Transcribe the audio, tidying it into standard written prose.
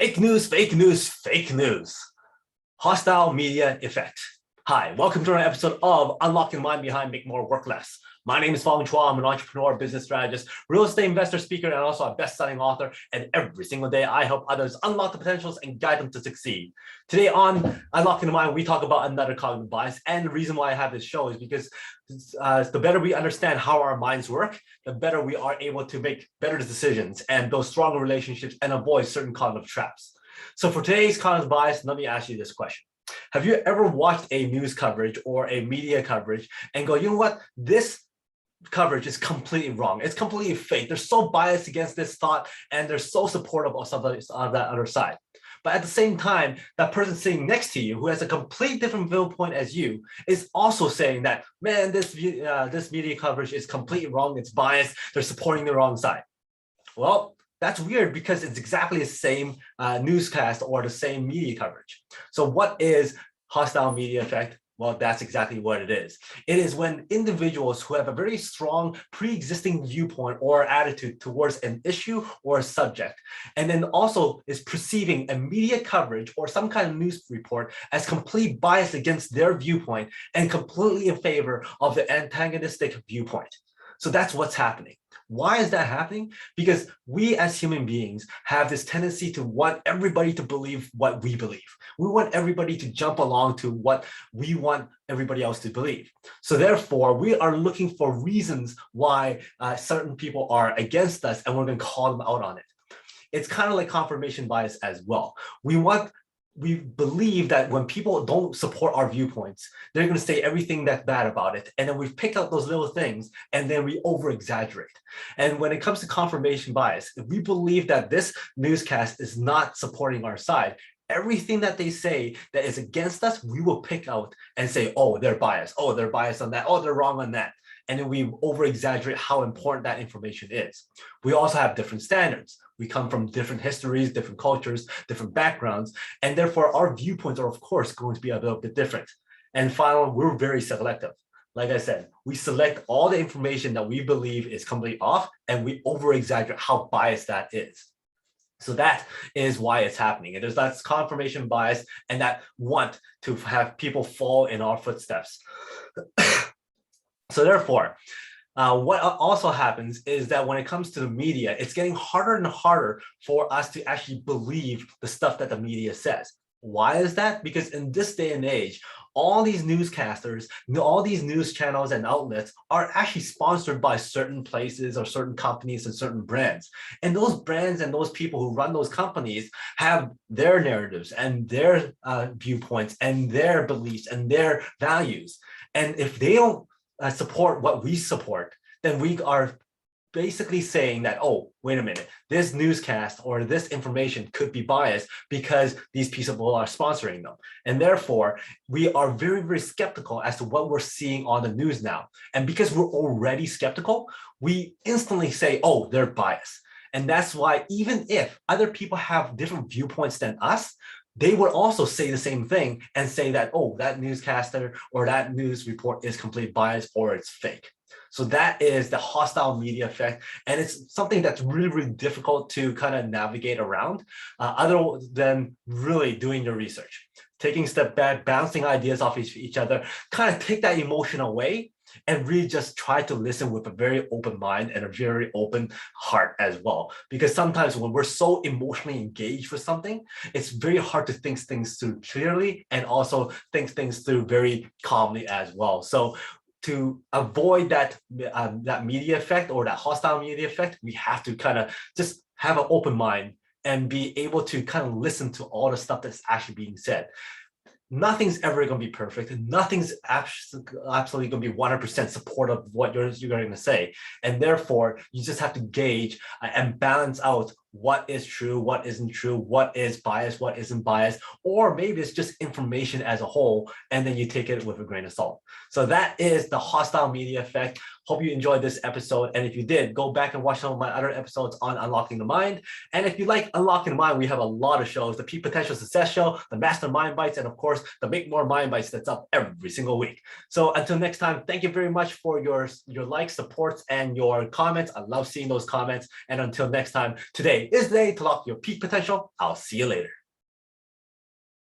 Fake news, fake news, fake news. Hostile media effect. Hi, welcome to another episode of Unlocking the Mind Behind Make More Work Less. My name is Fong. I'm an entrepreneur, business strategist, real estate investor, speaker, and also a best-selling author. And every single day, I help others unlock the potentials and guide them to succeed. Today on Unlocking the Mind, we talk about another cognitive bias. And the reason why I have this show is because the better we understand how our minds work, the better we are able to make better decisions and build stronger relationships and avoid certain cognitive traps. So for today's cognitive bias, let me ask you this question. Have you ever watched a news coverage or a media coverage and go, you know what, this coverage is completely wrong. It's completely fake. They're so biased against this thought and they're so supportive of somebody on that other side. But at the same time, that person sitting next to you who has a complete different viewpoint as you is also saying that, man, this media coverage is completely wrong. It's biased. They're supporting the wrong side. Well, that's weird because it's exactly the same newscast or the same media coverage. So what is hostile media effect? Well, that's exactly what it is. It is when individuals who have a very strong pre-existing viewpoint or attitude towards an issue or a subject, and then also is perceiving a media coverage or some kind of news report as completely biased against their viewpoint and completely in favor of the antagonistic viewpoint. So that's what's happening. Why is that happening? Because we as human beings have this tendency to want everybody to believe what we believe. We want everybody to jump along to what we want everybody else to believe. So therefore, we are looking for reasons why certain people are against us, and we're going to call them out on it. It's kind of like confirmation bias as well. We believe that when people don't support our viewpoints, they're going to say everything that's bad about it. And then we pick out those little things and then we over exaggerate. And when it comes to confirmation bias, if we believe that this newscast is not supporting our side, everything that they say that is against us, we will pick out and say, oh, they're biased. Oh, they're biased on that. Oh, they're wrong on that. And then we over exaggerate how important that information is. We also have different standards. We come from different histories, different cultures, different backgrounds, and therefore our viewpoints are of course going to be a little bit different. And finally, we're very selective. Like I said, we select all the information that we believe is completely off, and we over exaggerate how biased that is. So that is why it's happening. And there's that confirmation bias and that want to have people fall in our footsteps. So therefore, what also happens is that when it comes to the media, it's getting harder and harder for us to actually believe the stuff that the media says. Why is that? Because in this day and age, all these newscasters, all these news channels and outlets are actually sponsored by certain places or certain companies and certain brands. And those brands and those people who run those companies have their narratives and their viewpoints and their beliefs and their values. And if they don't support what we support, then we are basically saying that, oh, wait a minute, this newscast or this information could be biased because these people are sponsoring them. And therefore, we are very, very skeptical as to what we're seeing on the news now. And because we're already skeptical, we instantly say, oh, they're biased. And that's why even if other people have different viewpoints than us, they would also say the same thing and say that, oh, that newscaster or that news report is completely biased or it's fake. So that is the hostile media effect. And it's something that's really, really difficult to kind of navigate around other than really doing your research, taking a step back, bouncing ideas off each other, kind of take that emotion away and really just try to listen with a very open mind and a very open heart as well. Because sometimes when we're so emotionally engaged with something, it's very hard to think things through clearly and also think things through very calmly as well. So to avoid that media effect or that hostile media effect, we have to kind of just have an open mind and be able to kind of listen to all the stuff that's actually being said. Nothing's ever going to be perfect. Nothing's absolutely going to be 100% supportive of what you're going to say. And therefore, you just have to gauge and balance out what is true, what isn't true, what is biased, what isn't biased, or maybe it's just information as a whole, and then you take it with a grain of salt. So that is the hostile media effect. Hope you enjoyed this episode. And if you did, go back and watch some of my other episodes on Unlocking the Mind. And if you like Unlocking the Mind, we have a lot of shows, the Peak Potential Success Show, the Master Mind Bites, and of course, the Make More Mind Bites that's up every single week. So until next time, thank you very much for your likes, supports, and your comments. I love seeing those comments. And until next time, today, Today is the day to lock your peak potential. I'll see you later.